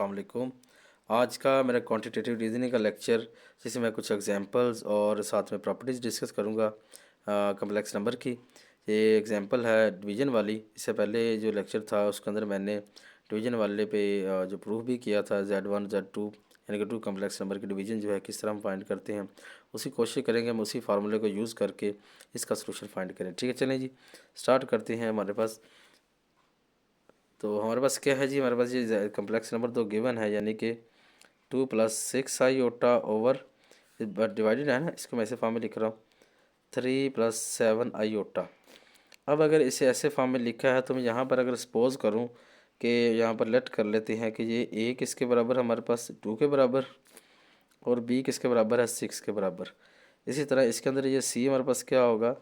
अस्सलाम वालेकुम। आज का मेरा क्वांटिटेटिव रीजनिंग का लेक्चर, जिसमें मैं कुछ एग्जांपल्स और साथ में प्रॉपर्टीज़ डिस्कस करूंगा कम्प्लेक्स नंबर की। ये एग्जांपल है डिवीज़न वाली। इससे पहले जो लेक्चर था उसके अंदर मैंने डिवीज़न वाले पे जो प्रूफ भी किया था Z1 Z2 यानी कि टू कम्प्लेक्स नंबर की डिवीज़न जो है किस तरह हम फाइंड करते हैं, उसी कोशिश करेंगे हम उसी फार्मूले को यूज़ करके इसका सोल्यूशन फाइंड करें। ठीक है, चलें जी स्टार्ट करते हैं। हमारे पास हमारे पास क्या है जी, हमारे पास ये कम्प्लेक्स नंबर तो गिवन है, यानी कि 2 + 6i ओवर डिवाइडेड है ना, इसको मैं ऐसे फॉर्म में लिख रहा हूँ 3 + 7i। अब अगर इसे ऐसे फॉर्म में लिखा है तो मैं यहाँ पर अगर सपोज करूँ कि यहाँ पर लेट कर लेते हैं कि ये ए किसके बराबर है हमारे पास 2 के बराबर, और बी किसके बराबर है 6 के बराबर। इसी तरह इसके अंदर ये सी हमारे पास क्या होगा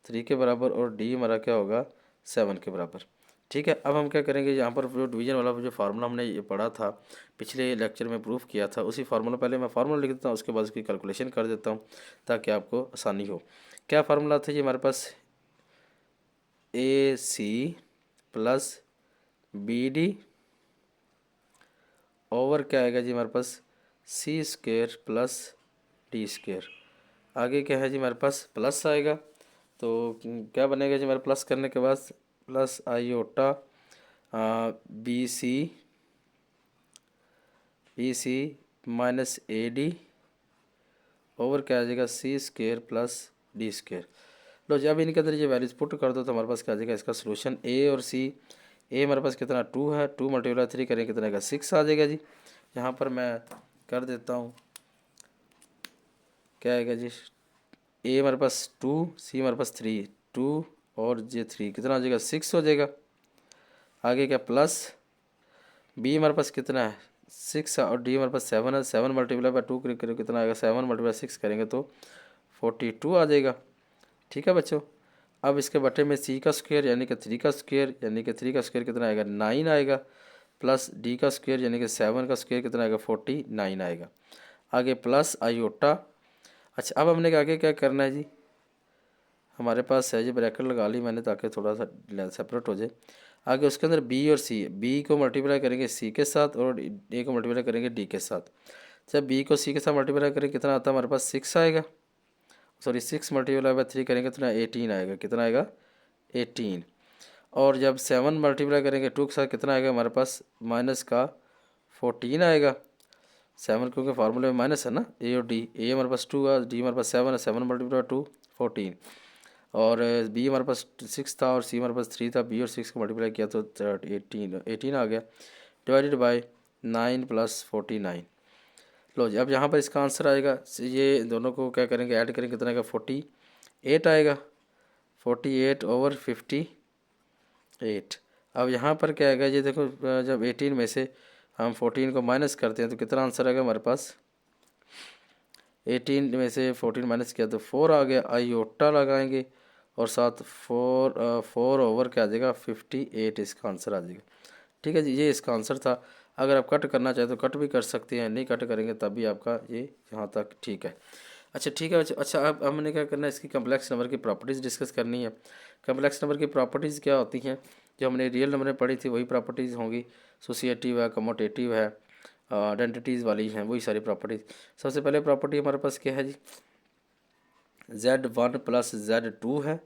3 के बराबर, और डी हमारा क्या होगा 7 के बराबर। ठीक है, अब हम क्या करेंगे, यहाँ पर जो डिवीजन वाला जो फार्मूला हमने ये पढ़ा था पिछले लेक्चर में प्रूफ किया था, उसी फार्मूला पहले मैं फार्मूला लिख देता हूँ, उसके बाद उसकी कैलकुलेशन कर देता हूँ ताकि आपको आसानी हो। क्या फार्मूला था ये हमारे पास, A C plus B D over क्या आएगा जी हमारे पास C square plus D square. आगे क्या है जी हमारे पास प्लस आएगा, तो क्या बनेगा जी हमारे प्लस करने के बाद plus iota B C minus A D over क्या आ जाएगा C square plus D square. लो जब इनके अंदर ये वैल्यूज पुट कर दो तो हमारे पास क्या आ जाएगा इसका सोल्यूशन ए और सी। ए हमारे पास कितना 2 है, 2 × 3 करेंगे कितना का 6 आ जाएगा जी। यहाँ पर मैं कर देता हूँ, क्या आएगा जी, ए हमारे पास 2, सी हमारे पास 3, 2 और ये 3 कितना हो जाएगा 6 हो जाएगा। आगे क्या प्लस बी हमारे पास कितना है 6 है, और डी हमारे पास 7 है। 7 × 2 करेंगे कितना आएगा, 7 × 6 करेंगे तो 42 आ जाएगा। ठीक है बच्चों, अब इसके बटे में सी का स्क्वायर यानी कि 3 का स्क्वायर, यानी कि 3 का स्क्वायर कितना आएगा 9 आएगा, प्लस डी का स्क्वायर यानी कि 7 का स्क्वायर कितना आएगा 49 आएगा। आगे प्लस आईओटा। अच्छा अब हमने आगे क्या करना है जी, हमारे पास है जी ब्रैकेट लगा ली मैंने ताकि थोड़ा सा सेपरेट हो जाए। आगे उसके अंदर बी और सी, बी को मल्टीप्लाई करेंगे सी के साथ और ए को मल्टीप्लाई करेंगे डी के साथ। जब बी को सी के साथ मल्टीप्लाई करेंगे कितना आता है हमारे पास 6 आएगा, सॉरी 6 × 3 करेंगे तो 18 आएगा, कितना आएगा 18। और जब 7 मल्टीप्लाई करेंगे 2 के साथ कितना आएगा हमारे पास माइनस का 14 आएगा। 7 क्योंकि फार्मूले में माइनस है ना, ए और डी, ए हमारे पास 2 है, डी हमारे पास 7 है, 7 × 2 14, और बी हमारे पास 6 था और सी हमारे पास 3 था, बी और 6 को मल्टीप्लाई किया तो 18 आ गया, डिवाइडेड बाय 9 + 49। लो जी अब यहाँ पर इसका आंसर आएगा, ये दोनों को क्या करेंगे ऐड करेंगे कितना आएगा 48 आएगा, 48 ओवर 58। अब यहाँ पर क्या आएगा ये देखो, जब 18 में से हम 14 को माइनस करते हैं तो कितना आंसर आएगा हमारे पास, 18 में से 14 माइनस किया तो 4 आ गया। आईओटा लगाएंगे और साथ 4 ओवर क्या आ जाएगा 58 इसका आंसर आ जाएगा। ठीक है जी, ये इसका आंसर था। अगर आप कट करना चाहें तो कट भी कर सकते हैं, नहीं कट करेंगे तब भी आपका ये यहाँ तक ठीक है। अच्छा ठीक है, अच्छा अब हमने क्या करना है, इसकी कम्प्लेक्स नंबर की प्रॉपर्टीज़ डिस्कस करनी है। कम्प्लेक्स नंबर की प्रॉपर्टीज़ क्या होती हैं, जो हमने रियल नंबर में पढ़ी थी वही प्रॉपर्टीज़ होंगी। एसोसिएटिव है, कम्यूटेटिव है, आइडेंटिटीज़ वाली हैं वही सारी प्रॉपर्टीज़। सबसे पहले प्रॉपर्टी हमारे पास क्या है जी, Z1 + Z2 है।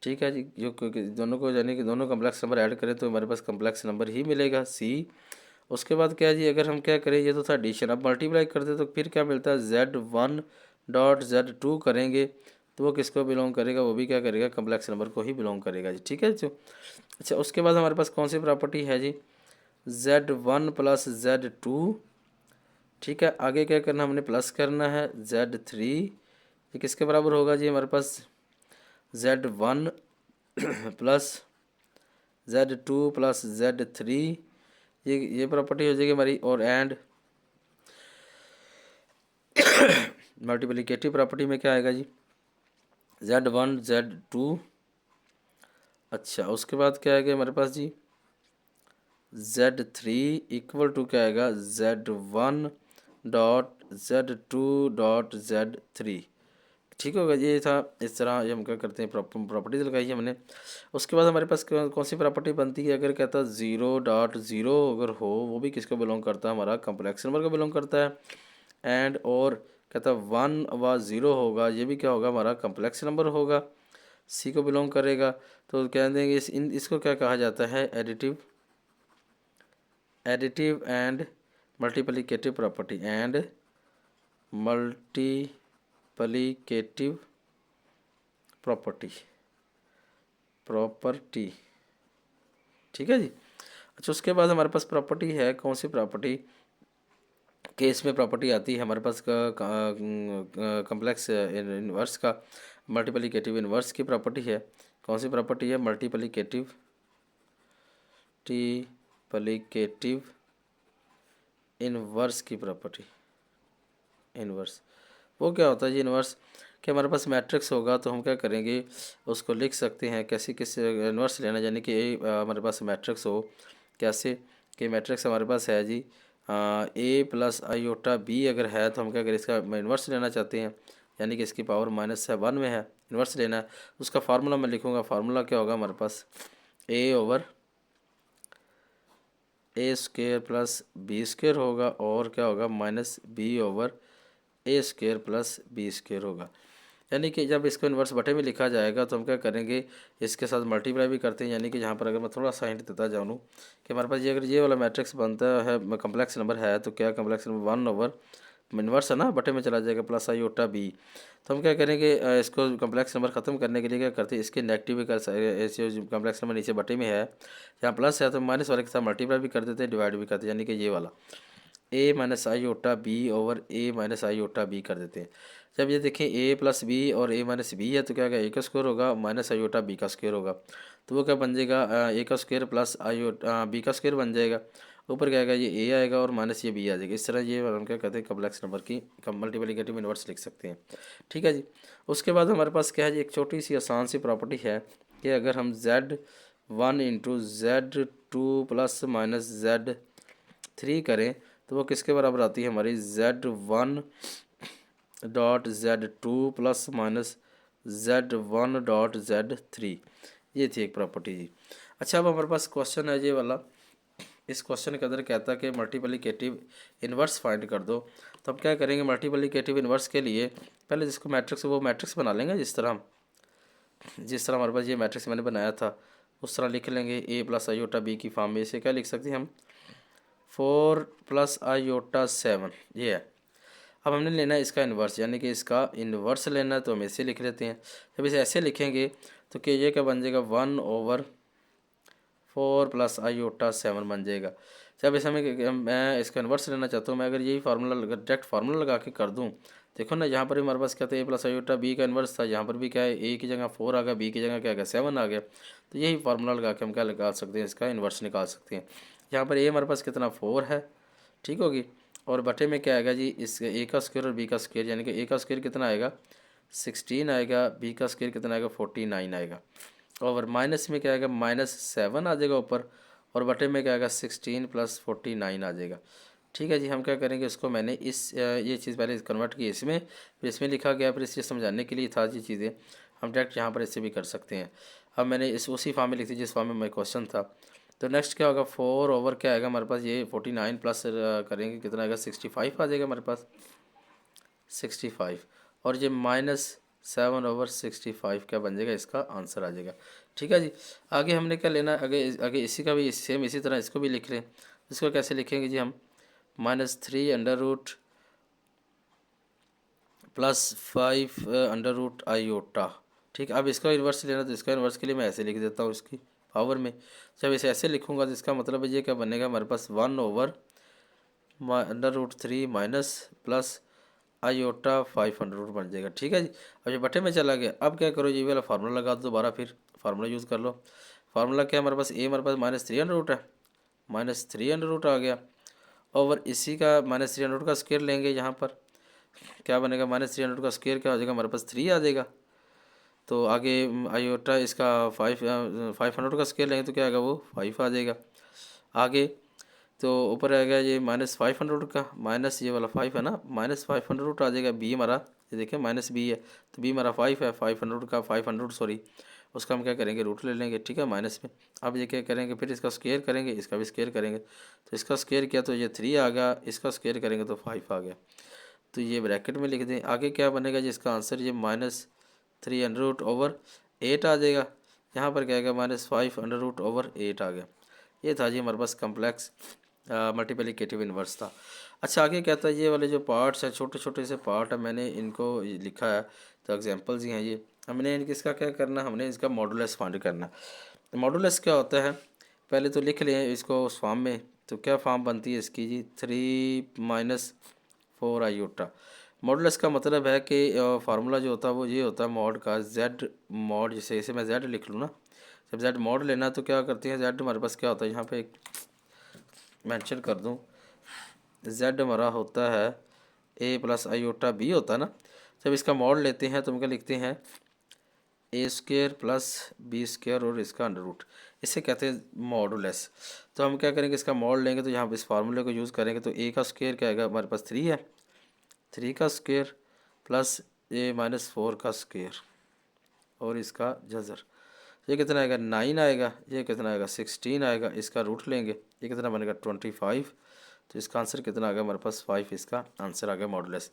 ठीक है जी, जो दोनों को यानी कि दोनों कम्प्लेक्स नंबर ऐड करें तो हमारे पास कम्प्लेक्स नंबर ही मिलेगा सी। उसके बाद क्या है जी, अगर हम क्या करें, ये तो था एडिशन, अब मल्टीप्लाई करते तो फिर क्या मिलता है Z1.Z2 करेंगे तो वो किसको बिलोंग करेगा, वो भी क्या करेगा कम्प्लेक्स नंबर को ही बिलोंग करेगा जी। ठीक है जो, अच्छा उसके बाद हमारे पास कौन सी प्रॉपर्टी है जी, Z1 + Z2। ठीक है, आगे क्या करना हमने प्लस करना है Z3, ये किसके बराबर होगा जी हमारे पास Z1 + Z2 + Z3, ये प्रॉपर्टी हो जाएगी हमारी। और एंड मल्टीप्लिकेटिव प्रॉपर्टी में क्या आएगा जी Z1 Z2। अच्छा उसके बाद क्या आएगा हमारे पास जी Z3 = क्या आएगा Z1.Z2.Z3। ठीक होगा। ये था, इस तरह ये हम क्या करते हैं, प्रॉपर्टीज लगाई हमने। उसके बाद हमारे पास कौन सी प्रॉपर्टी बनती है, अगर कहता है 0.0 अगर हो, वो भी किसको बिलोंग करता है, हमारा कम्प्लेक्स नंबर को बिलोंग करता है। एंड और कहता है 1 व 0 होगा, ये भी क्या होगा, हमारा कम्प्लेक्स नंबर होगा, सी को बिलोंग करेगा। तो कह देंगे इसको क्या कहा जाता है, additive and multiplicative property, and multiplicative property. ठीक है जी। अच्छा, उसके बाद हमारे पास प्रॉपर्टी है, कौन सी प्रॉपर्टी, केस में प्रॉपर्टी आती है हमारे पास कम्प्लेक्स इनवर्स का, मल्टीप्लिकेटिव इनवर्स की प्रॉपर्टी है। कौन सी प्रॉपर्टी है, मल्टीप्लिकेटिव इनवर्स की प्रॉपर्टी। इनवर्स वो क्या होता है जी, इनवर्स कि हमारे पास मैट्रिक्स होगा तो हम क्या करेंगे, उसको लिख सकते हैं कैसे, किस इनवर्स लेना, यानी कि हमारे पास मैट्रिक्स हो, कैसे कि मैट्रिक्स हमारे पास है जी ए प्लस आईओटा बी अगर है, तो हम क्या करें, इसका इन्वर्स लेना चाहते हैं, यानी कि इसकी पावर -1 में है, इन्वर्स लेना है। उसका फार्मूला मैं लिखूँगा, फार्मूला क्या होगा हमारे पास, A/A² प्लस B² होगा, और क्या होगा, -B/A² प्लस B² होगा। यानी कि जब इसको इन्वर्स बटे में लिखा जाएगा तो हम क्या करेंगे, इसके साथ मल्टीप्लाई भी करते हैं। यानी कि यहाँ पर अगर मैं थोड़ा सा हिंट देता जाऊँ कि हमारे पास ये अगर ये वाला मैट्रिक्स बनता है, कम्प्लेक्स नंबर है, तो क्या कम्प्लेक्स नंबर 1 इन्वर्स है ना, बटे में चला जाएगा प्लस आईओटा बी। तो हम क्या करेंगे, इसको कम्प्लेक्स नंबर ख़त्म करने के लिए क्या करते हैं, इसके नेगेटिव भी कर ऐसे कम्प्लेक्स नंबर नीचे बटे में है, यहाँ प्लस है तो माइनस वाले के साथ मल्टीप्लाई भी कर देते हैं, डिवाइड भी करते हैं, यानी कि ये वाला A-i/B कर देते हैं। जब ये देखें A प्लस बी और A-b है, तो क्या होगा, A का स्क्वायर होगा -i/B का स्क्वायर होगा, तो वो क्या बन जाएगा, A का स्क्वायर प्लस B का स्क्वायर बन जाएगा। ऊपर क्या आएगा, ये A आएगा और माइनस ये B आ जाएगा। इस तरह ये हम क्या कहते हैं, कम्प्लेक्स नंबर की मल्टीप्लिकेटिव इनवर्स लिख सकते हैं। ठीक है जी। उसके बाद हमारे पास क्या है जी, एक छोटी सी आसान सी प्रॉपर्टी है कि अगर हम Z1 × Z2 plus minus Z3 करें, तो वो किसके बराबर आती है, हमारी Z1.Z2 प्लस माइनस Z1.Z3। ये थी एक प्रॉपर्टी जी। अच्छा, अब हमारे पास क्वेश्चन है ये वाला, इस क्वेश्चन के अंदर कहता है कि मल्टीप्लिकेटिव इन्वर्स फाइंड कर दो। तो हम क्या करेंगे, मल्टीप्लिकेटिव इन्वर्स के लिए पहले जिसको मैट्रिक्स, वो मैट्रिक्स बना लेंगे, जिस तरह हमारे पास ये मैट्रिक्स मैंने बनाया था उस तरह लिख लेंगे। A+i/B की फॉर्म में इसे क्या लिख सकते हैं हम, 4+i/7 ये है। अब हमने लेना है इसका इन्वर्स, यानी कि इसका इन्वर्स लेना है, तो हम ऐसे लिख लेते हैं। जब इसे ऐसे लिखेंगे तो कि ये क्या बन जाएगा, 1/4+i/7 बन जाएगा। जब इसे मैं इसका इन्वर्स लेना चाहता हूँ, मैं अगर यही फार्मूला डायरेक्ट फार्मूला लगा के कर दूँ, देखो ना, यहाँ पर भी हमारे पास क्या था, A+i/B का इन्वर्स था, यहाँ पर भी क्या है, A की जगह 4 आ गया, B की जगह क्या आ गया, 7 आ गया। तो यही फार्मूला लगा के हम क्या निकाल सकते हैं, इसका इन्वर्स निकाल सकते हैं। यहाँ पर A हमारे पास कितना 4 है, ठीक होगी, और बटे में क्या आएगा जी, इस A का स्क्वायर और B का स्क्वायर, यानी कि A का स्क्वायर कितना आएगा, 16 आएगा, B का स्क्वायर कितना आएगा, 49 आएगा, और माइनस में क्या आएगा, -7 आ जाएगा ऊपर, और बटे में क्या आएगा, 16 + 49 आ जाएगा। ठीक है जी। हम क्या करेंगे, इसको मैंने ये चीज़ पहले कन्वर्ट की इसमें, फिर इसमें लिखा गया, फिर इसे समझाने के लिए था ये चीज़ें, हम डायरेक्ट यहाँ पर इससे भी कर सकते हैं। अब मैंने उसी फॉर्म में लिख दी जिस फॉर्म में मेरा क्वेश्चन था। तो नेक्स्ट क्या होगा, 4 ओवर क्या आएगा हमारे पास, ये 49 प्लस करेंगे कितना आएगा, 65 आ जाएगा हमारे पास, 65, और ये -7/65 क्या बन जाएगा, इसका आंसर आ जाएगा। ठीक है जी। आगे हमने क्या लेना, आगे इसी का भी सेम इसी तरह इसको भी लिख लें। इसको कैसे लिखेंगे जी हम, -3 +5 ठीक। अब इसका इन्वर्स लेना, तो इसका इन्वर्स के लिए मैं ऐसे लिख देता हूँ इसकी पावर में। जब इसे ऐसे लिखूँगा तो इसका मतलब है ये क्या बनेगा हमारे पास, 1/√3 माइनस प्लस i/500 बन जाएगा। ठीक है जी। अब ये बटे में चला गया। अब क्या करो, ये वाला फार्मूला लगा दो दोबारा, फिर फार्मूला यूज़ कर लो। फार्मूला क्या हमारे पास, हमारे पास -300 है, -300 आ गया, और इसी का -300 का स्क्वायर लेंगे, यहाँ पर क्या बनेगा, -300 का स्क्वायर क्या हो जाएगा हमारे पास, 3 आ जाएगा। तो आगे आईओटा इसका 500 का स्क्वायर लेंगे तो क्या आएगा, वो 5 आ जाएगा। आगे तो ऊपर आएगा ये -500 का, माइनस ये वाला 5 है ना, -500 आ जाएगा। B हमारा ये देखिए माइनस बी है, तो बी हमारा 5 है, 500 का 500 सॉरी, उसका हम क्या करेंगे रूट ले लेंगे, ठीक है, माइनस में। अब ये क्या करेंगे, फिर इसका स्क्वायर करेंगे, इसका भी स्क्वायर करेंगे, तो इसका स्क्वायर किया तो ये 3 आ गया, इसका स्क्वायर करेंगे तो 5 आ गया। तो ये ब्रैकेट में लिख दें। आगे क्या बनेगा जिसका आंसर ये -3 √8 आ जाएगा। यहाँ पर क्या आएगा -5 √8 आ गया। ये था जी हमारे पास कम्प्लेक्स मल्टीप्लिकेटिव इन्वर्स था। अच्छा आगे क्या था, ये वाले जो पार्ट्स हैं छोटे छोटे से पार्ट है, मैंने इनको लिखा है, तो एग्जांपल्स ही हैं ये। हमने इसका क्या करना, हमने इसका मॉडुलस फाइंड करना। मॉडुलस क्या होता है, पहले तो लिख लें इसको उस फॉर्म में। तो क्या फॉर्म बनती है इसकी जी, 3 - 4 आयोटा। मॉडुलस का मतलब है कि फार्मूला जो होता है वो ये होता है मॉड का, जेड मॉड, जैसे इसे मैं जेड लिख लूँ ना, जब जेड मॉड लेना तो क्या करते हैं, जेड हमारे पास क्या होता है, यहाँ पे मेंशन कर दूँ, जेड हमारा होता है ए प्लस आयोटा बी होता है ना। जब इसका मॉड लेते हैं तो हम क्या लिखते हैं, ए स्क्वेयर प्लस बी स्क्वेयर और इसका अंडर रूट, इसे कहते हैं मॉडुलस। तो हम क्या करेंगे, इसका मॉड लेंगे तो यहाँ पे इस फार्मूले को यूज़ करेंगे, तो ए का स्क्वेयर क्या आएगा हमारे पास 3 है, 3 का स्क्वेयर प्लस ए -4 का स्क्वेयर और इसका जजर, ये कितना आएगा 9 आएगा, ये कितना आएगा 16 आएगा, इसका रूट लेंगे, ये कितना बनेगा 25। तो इसका आंसर कितना आ गया हमारे पास 5, इसका आंसर आ गया मॉडुलस।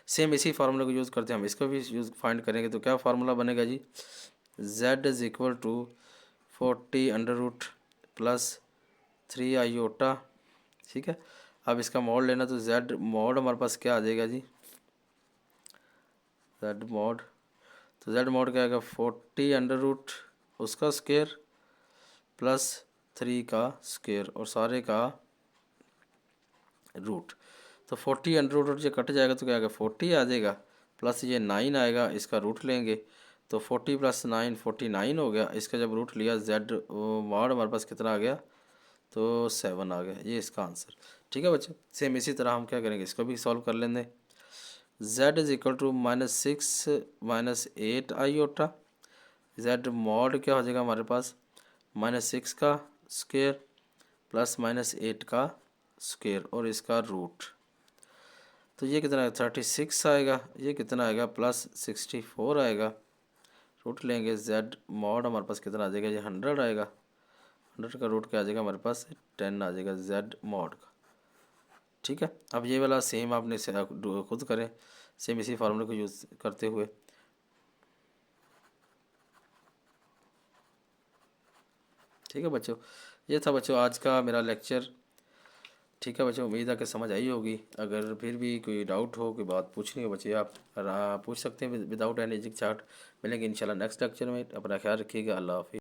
सेम इसी फार्मूले को यूज़ करते हैं, हम इसको भी यूज़ फाइंड करेंगे। तो क्या फार्मूला बनेगा जी, z is equal to 40 √+3 iota, ठीक है। अब इसका मॉड लेना, तो z मॉड हमारे पास क्या आ जाएगा जी, z मॉड, तो z मॉड क्या आएगा 40 उसका स्क्वायर प्लस 3 का स्क्वायर और सारे का रूट। तो 40 जो कट जाएगा तो क्या आएगा 40 आ जाएगा, प्लस ये 9 आएगा, इसका रूट लेंगे, तो 40 + 9 49 हो गया। इसका जब रूट लिया जेड मॉड हमारे पास कितना आ गया, तो 7 आ गया, ये इसका आंसर। ठीक है बच्चों, सेम इसी तरह हम क्या करेंगे, इसको भी सॉल्व कर लेंगे। z is equal to -6 - 8 iota, z mod क्या हो जाएगा हमारे पास -6 का स्क्वायर प्लस -8 का स्क्वायर और इसका रूट, तो ये कितना आएगा 36 आएगा, ये कितना आएगा +64 आएगा, रूट लेंगे z मॉड हमारे पास कितना आ जाएगा, ये 100 आएगा, 100 का रूट क्या आ जाएगा हमारे पास 10 आ जाएगा z मॉड का। ठीक है, अब ये वाला सेम आपने खुद करें, सेम इसी फार्मूले को यूज़ करते हुए। ठीक है बच्चों, ये था बच्चों आज का मेरा लेक्चर। ठीक है बच्चों, उम्मीद है कि समझ आई होगी। अगर फिर भी कोई डाउट हो, कोई बात पूछनी हो बच्चे, आप पूछ सकते हैं विदाउट एनी चार्ट। मिलेंगे इंशाल्लाह नेक्स्ट लेक्चर में। अपना ख्याल रखिएगा, अल्लाह हाफिज़।